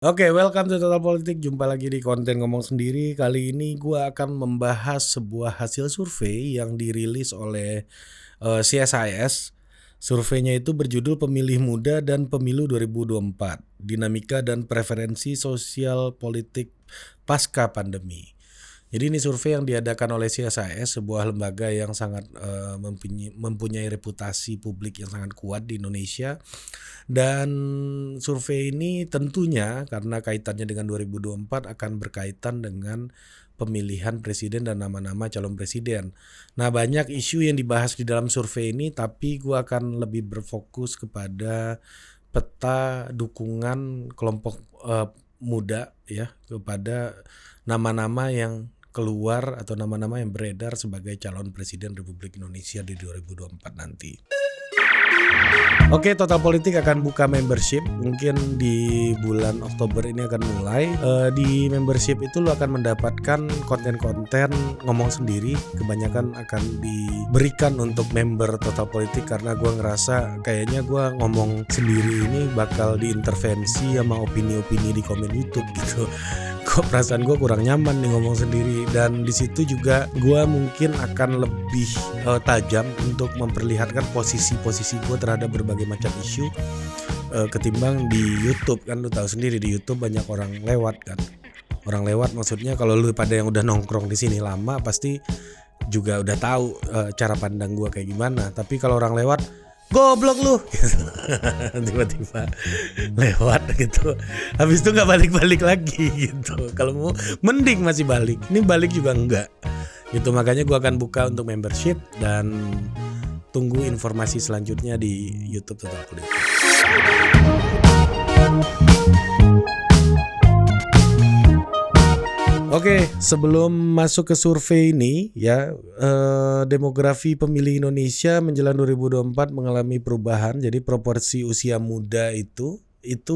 Oke, welcome to Total Politik. Jumpa lagi di konten ngomong sendiri. Kali ini gua akan membahas sebuah hasil survei yang dirilis oleh CSIS. Surveinya itu berjudul Pemilih Muda dan Pemilu 2024, Dinamika dan Preferensi Sosial Politik Pasca Pandemi. Jadi ini survei yang diadakan oleh CSIS, sebuah lembaga yang sangat mempunyai reputasi publik yang sangat kuat di Indonesia. Dan survei ini tentunya karena kaitannya dengan 2024 akan berkaitan dengan pemilihan presiden dan nama-nama calon presiden. Nah, banyak isu yang dibahas di dalam survei ini, tapi gue akan lebih berfokus kepada peta dukungan kelompok muda ya kepada nama-nama yang keluar atau nama-nama yang beredar sebagai calon presiden Republik Indonesia di 2024 nanti. Oke, Total Politik akan buka membership. Mungkin di bulan Oktober ini akan mulai. Di membership itu lo akan mendapatkan konten-konten ngomong sendiri. Kebanyakan akan diberikan untuk member Total Politik karena gue ngerasa kayaknya gue ngomong sendiri ini bakal diintervensi sama opini-opini di komen YouTube gitu. Kok perasaan gue kurang nyaman nih ngomong sendiri, dan di situ juga gue mungkin akan lebih tajam untuk memperlihatkan posisi-posisi gue terhadap berbagai macam isu ketimbang di YouTube. Kan lu tahu sendiri di YouTube banyak orang lewat kan. Orang lewat maksudnya kalau lu pada yang udah nongkrong di sini lama pasti juga udah tahu cara pandang gue kayak gimana. Tapi kalau orang lewat, goblok lu tiba-tiba lewat gitu, habis itu nggak balik-balik lagi gitu. Kalau mau mending masih balik, ini balik juga enggak gitu. Makanya gue akan buka untuk membership dan tunggu informasi selanjutnya di YouTube Total Politik. Oke, sebelum masuk ke survei ini ya, demografi pemilih Indonesia menjelang 2024 mengalami perubahan. Jadi proporsi usia muda itu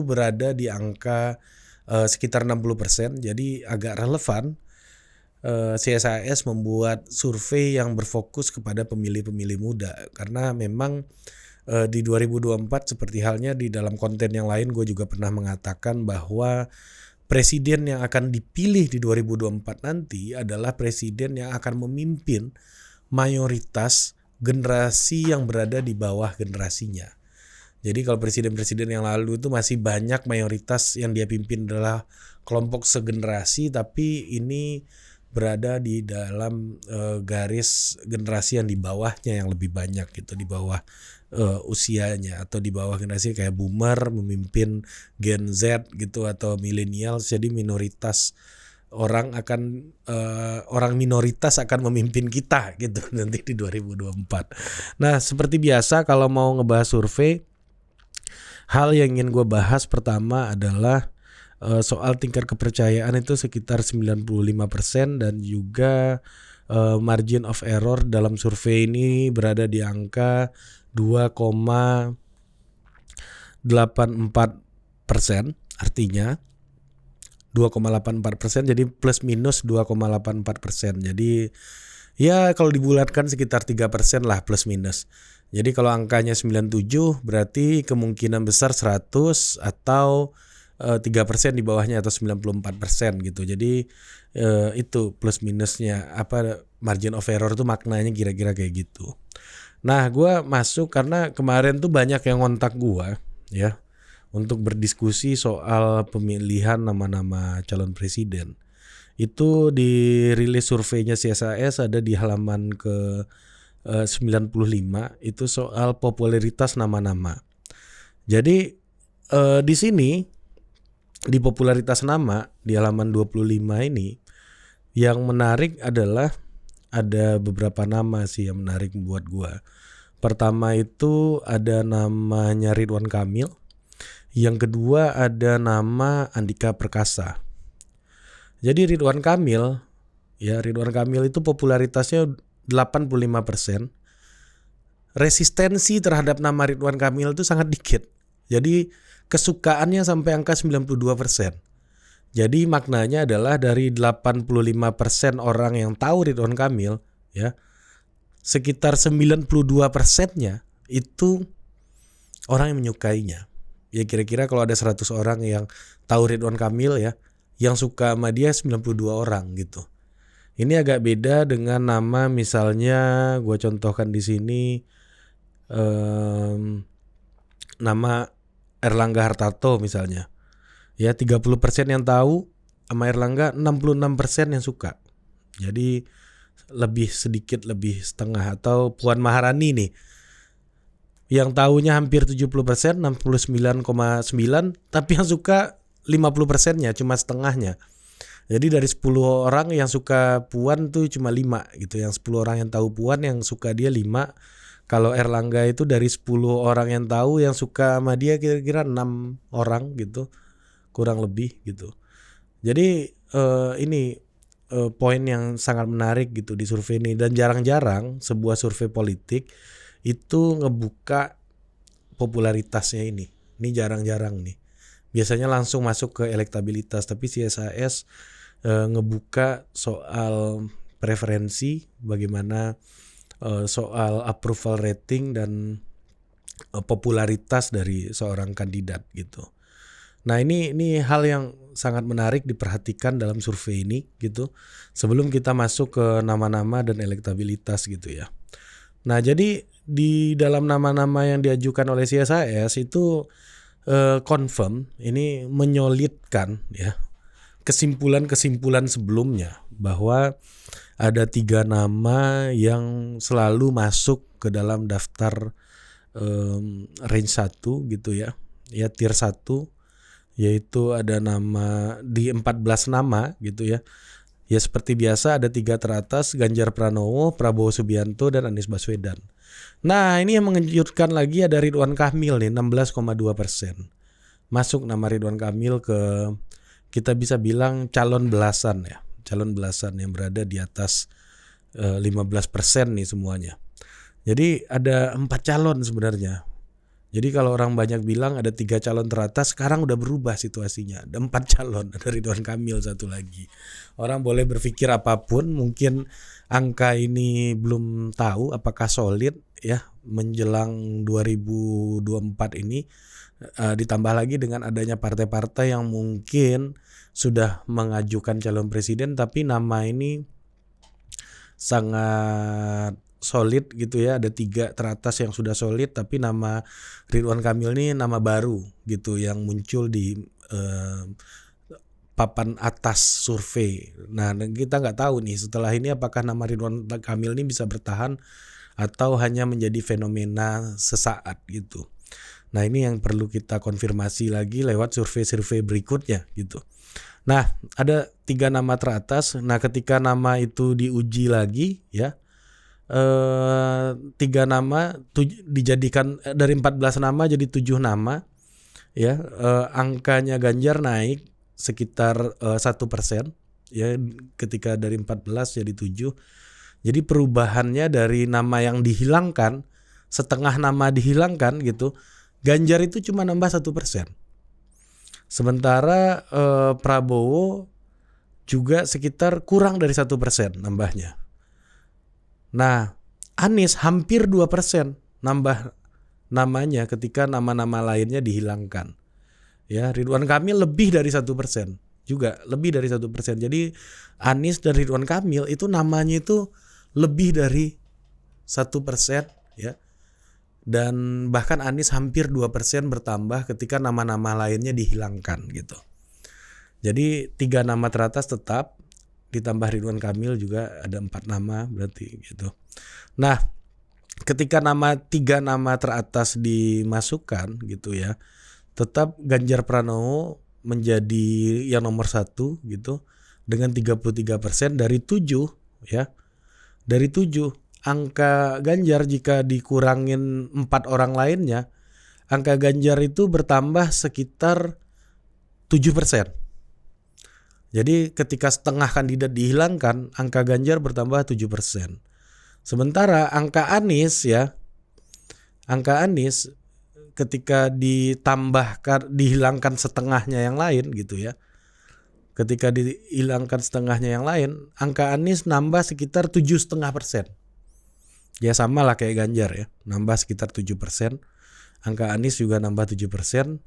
berada di angka sekitar 60%. Jadi agak relevan. CSIS membuat survei yang berfokus kepada pemilih-pemilih muda karena memang di 2024 seperti halnya di dalam konten yang lain gue juga pernah mengatakan bahwa presiden yang akan dipilih di 2024 nanti adalah presiden yang akan memimpin mayoritas generasi yang berada di bawah generasinya. Jadi kalau presiden-presiden yang lalu itu masih banyak mayoritas yang dia pimpin adalah kelompok segenerasi, tapi ini berada di dalam garis generasi yang di bawahnya yang lebih banyak gitu, di bawah usianya atau di bawah generasi kayak boomer memimpin Gen Z gitu atau millennials. Jadi minoritas orang minoritas akan memimpin kita gitu nanti di 2024. Nah, seperti biasa kalau mau ngebahas survei, hal yang ingin gue bahas pertama adalah soal tingkat kepercayaan itu sekitar 95% dan juga margin of error dalam survei ini berada di angka 2,84%, artinya 2,84%, jadi plus minus 2,84%. Jadi ya kalau dibulatkan sekitar 3% lah plus minus. Jadi kalau angkanya 97 berarti kemungkinan besar 100 atau 3% di bawahnya atau 94% gitu. Jadi itu plus minusnya apa, margin of error itu maknanya kira-kira kayak gitu. Nah, gue masuk karena kemarin tuh banyak yang ngontak gue ya untuk berdiskusi soal pemilihan nama-nama calon presiden. Itu dirilis surveinya CSIS ada di halaman ke 95, itu soal popularitas nama-nama. Jadi di sini di popularitas nama di halaman 25 ini yang menarik adalah ada beberapa nama sih yang menarik buat gua. Pertama itu ada namanya Ridwan Kamil. Yang kedua ada nama Andika Perkasa. Jadi Ridwan Kamil itu popularitasnya 85%. Resistensi terhadap nama Ridwan Kamil itu sangat dikit. Jadi kesukaannya sampai angka 92%. Jadi maknanya adalah dari 85% orang yang tahu Ridwan Kamil ya, sekitar 92%-nya itu orang yang menyukainya. Ya kira-kira kalau ada 100 orang yang tahu Ridwan Kamil ya, yang suka sama dia 92 orang gitu. Ini agak beda dengan nama misalnya gue contohkan di sini nama Erlangga Hartarto misalnya. Ya 30% yang tahu sama Erlangga, 66% yang suka. Jadi lebih sedikit lebih setengah. Atau Puan Maharani nih, yang tahunya hampir 70%, 69,9, tapi yang suka 50%-nya, cuma setengahnya. Jadi dari 10 orang yang suka Puan tuh cuma 5 gitu. Yang 10 orang yang tahu Puan yang suka dia 5. Kalau Erlangga itu dari 10 orang yang tahu yang suka sama dia kira-kira 6 orang gitu. Kurang lebih gitu. Jadi ini poin yang sangat menarik gitu di survei ini. Dan jarang-jarang sebuah survei politik itu ngebuka popularitasnya ini. Ini jarang-jarang nih. Biasanya langsung masuk ke elektabilitas, tapi CSIS ngebuka soal preferensi, bagaimana soal approval rating dan popularitas dari seorang kandidat gitu. Nah ini hal yang sangat menarik diperhatikan dalam survei ini gitu. Sebelum kita masuk ke nama-nama dan elektabilitas gitu ya. Nah jadi di dalam nama-nama yang diajukan oleh CSIS itu confirm, ini menyolidkan ya kesimpulan-kesimpulan sebelumnya bahwa ada 3 nama yang selalu masuk ke dalam daftar range 1 gitu ya tier 1, yaitu ada nama di 14 nama gitu ya. Ya seperti biasa ada 3 teratas, Ganjar Pranowo, Prabowo Subianto, dan Anies Baswedan. Nah ini yang mengejutkan lagi ada Ridwan Kamil nih 16,2%. Masuk nama Ridwan Kamil ke, kita bisa bilang calon belasan ya. Calon belasan yang berada di atas 15% nih semuanya. Jadi ada 4 calon sebenarnya. Jadi kalau orang banyak bilang ada 3 calon teratas, sekarang udah berubah situasinya. Ada 4 calon, ada Ridwan Kamil satu lagi. Orang boleh berpikir apapun, mungkin angka ini belum tahu apakah solid ya menjelang 2024 ini. Ditambah lagi dengan adanya partai-partai yang mungkin sudah mengajukan calon presiden, tapi nama ini sangat solid gitu ya. Ada 3 teratas yang sudah solid, tapi nama Ridwan Kamil ini nama baru gitu yang muncul di papan atas survei. Nah kita nggak tahu nih setelah ini apakah nama Ridwan Kamil ini bisa bertahan atau hanya menjadi fenomena sesaat gitu. Nah ini yang perlu kita konfirmasi lagi lewat survei-survei berikutnya gitu. Nah ada 3 nama teratas. Nah ketika nama itu diuji lagi ya, 3 nama dijadikan dari 14 nama jadi 7 nama ya, angkanya Ganjar naik sekitar 1% ya ketika dari 14 jadi 7. Jadi perubahannya dari nama yang dihilangkan, setengah nama dihilangkan gitu, Ganjar itu cuma nambah 1%. Sementara Prabowo juga sekitar kurang dari 1% nambahnya. Nah Anies hampir 2% nambah namanya ketika nama-nama lainnya dihilangkan. Ya Ridwan Kamil lebih dari 1%, juga lebih dari 1%. Jadi Anies dan Ridwan Kamil itu namanya itu lebih dari 1% ya. Dan bahkan Anies hampir 2% bertambah ketika nama-nama lainnya dihilangkan gitu. Jadi 3 nama teratas tetap, ditambah Ridwan Kamil juga ada 4 nama berarti gitu. Nah ketika 3 nama teratas dimasukkan gitu ya, tetap Ganjar Pranowo menjadi yang nomor 1 gitu dengan 33% dari 7 ya. Dari 7 angka Ganjar jika dikurangin 4 orang lainnya, angka Ganjar itu bertambah sekitar 7%. Jadi ketika setengah kandidat dihilangkan, angka Ganjar bertambah 7%. Sementara angka Anies ya, angka Anies ketika dihilangkan setengahnya yang lain gitu ya. Ketika dihilangkan setengahnya yang lain, angka Anies nambah sekitar 7,5%. Ya sama lah kayak Ganjar ya, nambah sekitar 7%. Angka Anies juga nambah 7%.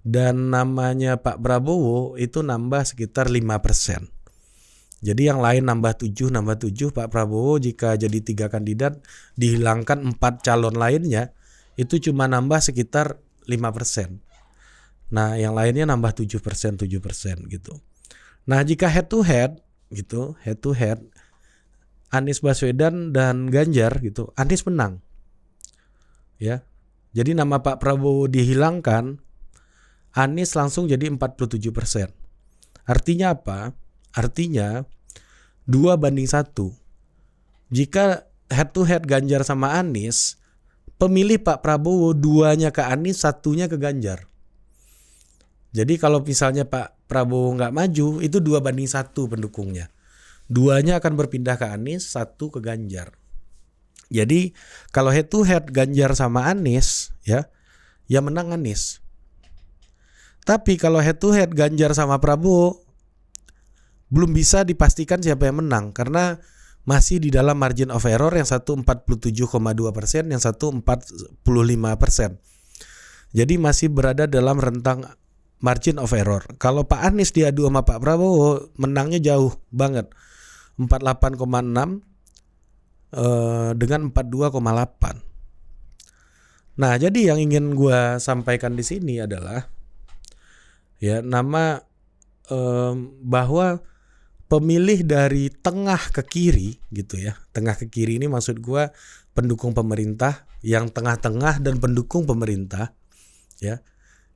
dan namanya Pak Prabowo itu nambah sekitar 5%. Jadi yang lain nambah 7, Pak Prabowo jika jadi 3 kandidat dihilangkan 4 calon lainnya itu cuma nambah sekitar 5%. Nah yang lainnya nambah 7% gitu. Nah jika head to head gitu, Anies Baswedan dan Ganjar gitu, Anies menang. Ya. Jadi nama Pak Prabowo dihilangkan, Anies langsung jadi 47%. Artinya apa? Artinya 2-1. Jika head to head Ganjar sama Anies, pemilih Pak Prabowo 2-nya ke Anies, 1-nya ke Ganjar. Jadi kalau misalnya Pak Prabowo nggak maju, itu 2-1 pendukungnya. 2-nya akan berpindah ke Anies, 1 ke Ganjar. Jadi kalau head to head Ganjar sama Anies, ya menang Anies. Tapi kalau head to head Ganjar sama Prabowo, belum bisa dipastikan siapa yang menang karena masih di dalam margin of error, yang satu 47,2%, yang satu 45%. Jadi masih berada dalam rentang margin of error. Kalau Pak Anies diadu sama Pak Prabowo, menangnya jauh banget. 48,6 dengan 42,8. Nah, jadi yang ingin gue sampaikan di sini adalah bahwa pemilih dari tengah ke kiri gitu ya. Tengah ke kiri ini maksud gue pendukung pemerintah, yang tengah-tengah dan pendukung pemerintah ya.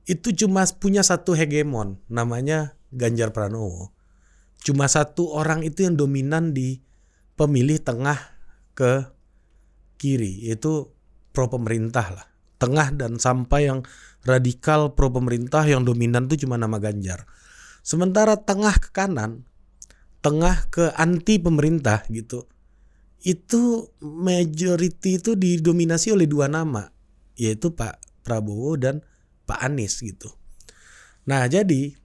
Itu cuma punya satu hegemon, namanya Ganjar Pranowo. Cuma satu orang itu yang dominan di pemilih tengah ke kiri, yaitu pro pemerintah lah. Tengah dan sampai yang radikal pro pemerintah yang dominan itu cuma nama Ganjar. Sementara tengah ke kanan, tengah ke anti pemerintah gitu, itu majority itu didominasi oleh 2 nama, yaitu Pak Prabowo dan Pak Anies gitu. Nah jadi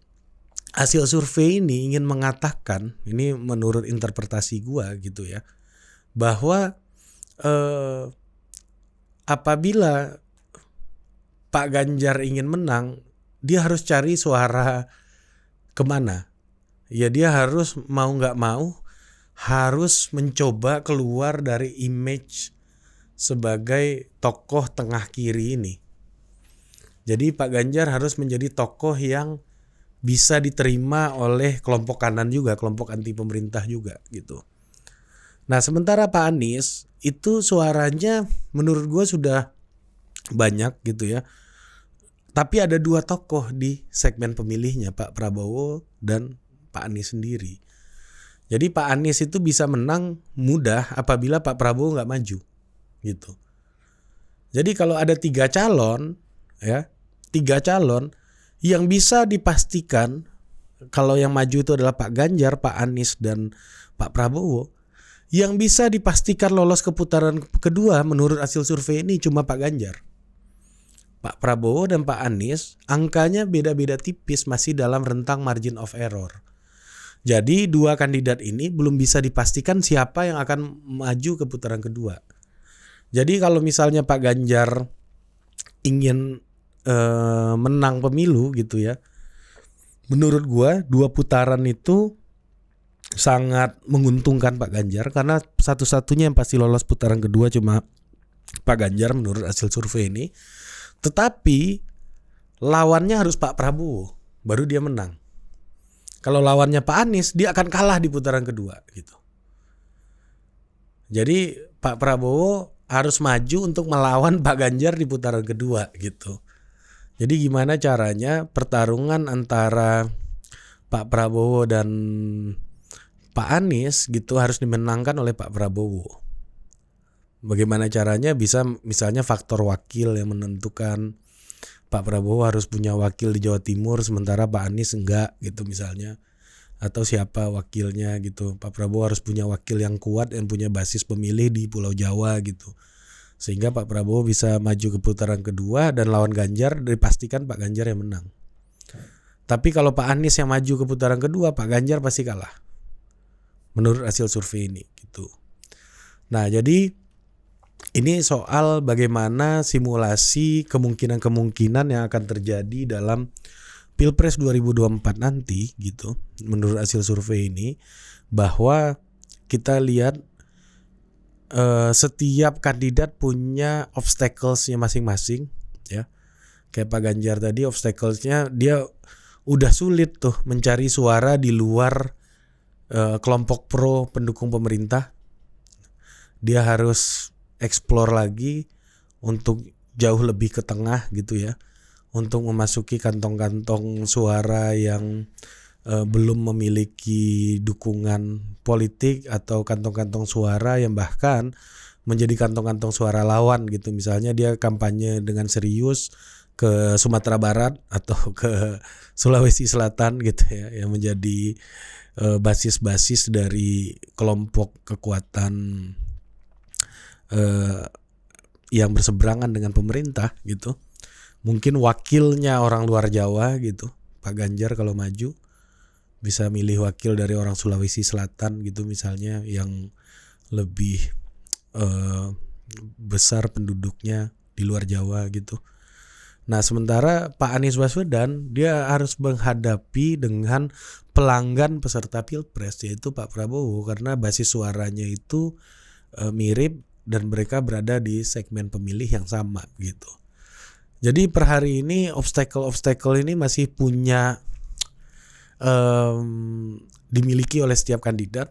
hasil survei ini ingin mengatakan, ini menurut interpretasi gua gitu ya, bahwa apabila Pak Ganjar ingin menang, dia harus cari suara kemana? Ya dia harus mau nggak mau harus mencoba keluar dari image sebagai tokoh tengah kiri ini. Jadi Pak Ganjar harus menjadi tokoh yang bisa diterima oleh kelompok kanan juga, kelompok anti pemerintah juga gitu. Nah sementara Pak Anies itu suaranya menurut gue sudah banyak gitu ya. Tapi ada 2 tokoh di segmen pemilihnya, Pak Prabowo dan Pak Anies sendiri. Jadi Pak Anies itu bisa menang mudah apabila Pak Prabowo nggak maju gitu. Jadi kalau ada 3 calon ya, 3 calon yang bisa dipastikan kalau yang maju itu adalah Pak Ganjar, Pak Anies dan Pak Prabowo, yang bisa dipastikan lolos ke putaran kedua menurut hasil survei ini cuma Pak Ganjar. Pak Prabowo dan Pak Anies angkanya beda-beda tipis, masih dalam rentang margin of error. Jadi 2 kandidat ini belum bisa dipastikan siapa yang akan maju ke putaran kedua. Jadi kalau misalnya Pak Ganjar ingin menang pemilu gitu ya, menurut gua 2 putaran itu sangat menguntungkan Pak Ganjar, karena satu-satunya yang pasti lolos putaran kedua cuma Pak Ganjar menurut hasil survei ini. Tetapi lawannya harus Pak Prabowo, baru dia menang. Kalau lawannya Pak Anies, dia akan kalah di putaran kedua gitu. Jadi Pak Prabowo harus maju untuk melawan Pak Ganjar di putaran kedua gitu. Jadi gimana caranya pertarungan antara Pak Prabowo dan Pak Anies gitu harus dimenangkan oleh Pak Prabowo. Bagaimana caranya? Bisa misalnya faktor wakil yang menentukan. Pak Prabowo harus punya wakil di Jawa Timur sementara Pak Anies enggak gitu misalnya. Atau siapa wakilnya gitu. Pak Prabowo harus punya wakil yang kuat yang punya basis pemilih di Pulau Jawa gitu. Sehingga Pak Prabowo bisa maju ke putaran kedua dan lawan Ganjar dipastikan Pak Ganjar yang menang. Tapi kalau Pak Anies yang maju ke putaran kedua, Pak Ganjar pasti kalah. Menurut hasil survei ini gitu. Nah, jadi Ini soal bagaimana simulasi kemungkinan-kemungkinan yang akan terjadi dalam Pilpres 2024 nanti gitu. Menurut hasil survei ini, bahwa kita lihat setiap kandidat punya obstacles-nya masing-masing ya. Kayak Pak Ganjar tadi, obstacles-nya dia udah sulit tuh mencari suara di luar kelompok pro pendukung pemerintah. Dia harus explore lagi untuk jauh lebih ke tengah gitu ya, untuk memasuki kantong-kantong suara yang belum memiliki dukungan politik atau kantong-kantong suara yang bahkan menjadi kantong-kantong suara lawan gitu. Misalnya dia kampanye dengan serius ke Sumatera Barat atau ke Sulawesi Selatan gitu ya, yang menjadi basis-basis dari kelompok kekuatan yang berseberangan dengan pemerintah gitu. Mungkin wakilnya orang luar Jawa gitu, Pak Ganjar kalau maju bisa milih wakil dari orang Sulawesi Selatan gitu misalnya, yang lebih besar penduduknya di luar Jawa gitu. Nah sementara Pak Anies Baswedan dia harus menghadapi dengan pelanggan peserta Pilpres, yaitu Pak Prabowo, karena basis suaranya itu mirip dan mereka berada di segmen pemilih yang sama gitu. Jadi per hari ini obstacle ini masih punya dimiliki oleh setiap kandidat.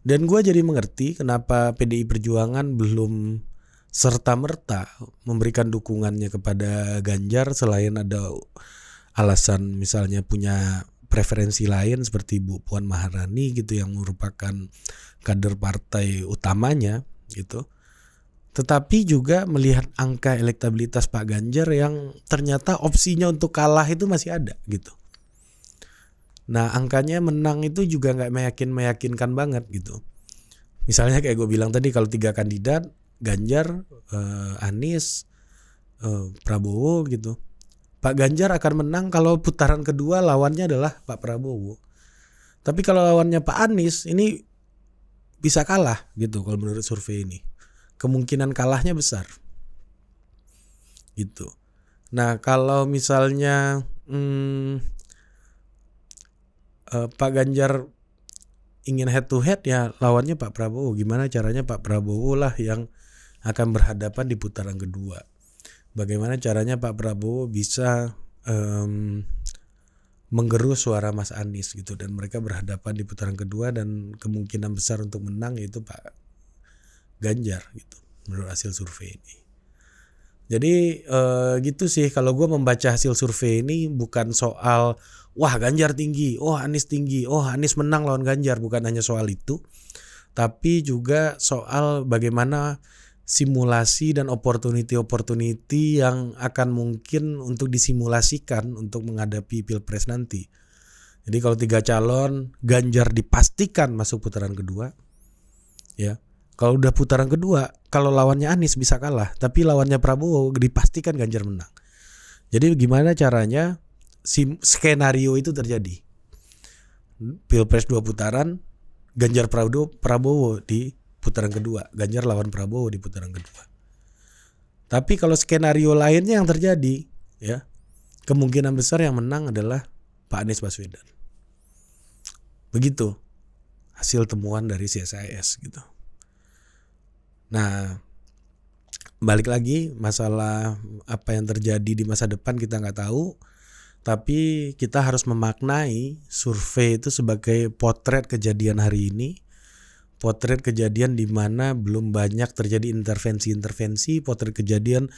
Dan gue jadi mengerti kenapa PDI Perjuangan belum serta-merta memberikan dukungannya kepada Ganjar, selain ada alasan misalnya punya preferensi lain seperti Bu Puan Maharani gitu yang merupakan kader partai utamanya gitu. Tetapi juga melihat angka elektabilitas Pak Ganjar yang ternyata opsinya untuk kalah itu masih ada gitu. Nah angkanya menang itu juga gak meyakinkan banget gitu. Misalnya kayak gue bilang tadi, kalau 3 kandidat, Ganjar, Anies, Prabowo gitu, Pak Ganjar akan menang kalau putaran kedua lawannya adalah Pak Prabowo. Tapi kalau lawannya Pak Anies ini bisa kalah gitu kalau menurut survei ini. Kemungkinan kalahnya besar gitu. Nah kalau misalnya Pak Ganjar ingin head to head, ya lawannya Pak Prabowo. Gimana caranya Pak Prabowo lah yang akan berhadapan di putaran kedua. Bagaimana caranya Pak Prabowo bisa menggerus suara Mas Anies gitu, dan mereka berhadapan di putaran kedua, dan kemungkinan besar untuk menang yaitu Pak Ganjar gitu menurut hasil survei ini. Jadi gitu sih kalau gue membaca hasil survei ini, bukan soal wah Ganjar tinggi, oh Anies tinggi, oh Anies menang lawan Ganjar, bukan hanya soal itu, tapi juga soal bagaimana simulasi dan opportunity yang akan mungkin untuk disimulasikan untuk menghadapi Pilpres nanti. Jadi kalau 3 calon, Ganjar dipastikan masuk putaran kedua ya. Kalau udah putaran kedua, kalau lawannya Anies bisa kalah, tapi lawannya Prabowo dipastikan Ganjar menang. Jadi gimana caranya skenario itu terjadi? Pilpres 2 putaran, Ganjar Prabowo di putaran kedua, Ganjar lawan Prabowo di putaran kedua. Tapi kalau skenario lainnya yang terjadi, ya kemungkinan besar yang menang adalah Pak Anies Baswedan. Begitu hasil temuan dari CSIS gitu. Nah, balik lagi masalah apa yang terjadi di masa depan kita nggak tahu, tapi kita harus memaknai survei itu sebagai potret kejadian hari ini, potret kejadian di mana belum banyak terjadi intervensi-intervensi, potret kejadian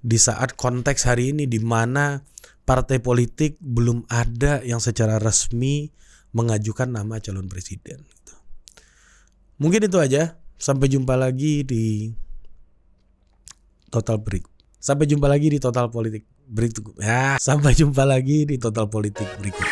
di saat konteks hari ini di mana partai politik belum ada yang secara resmi mengajukan nama calon presiden. Mungkin itu aja. Sampai jumpa lagi di Total Break. Sampai jumpa lagi di Total Politik berikut. Sampai jumpa lagi di Total Politik berikut.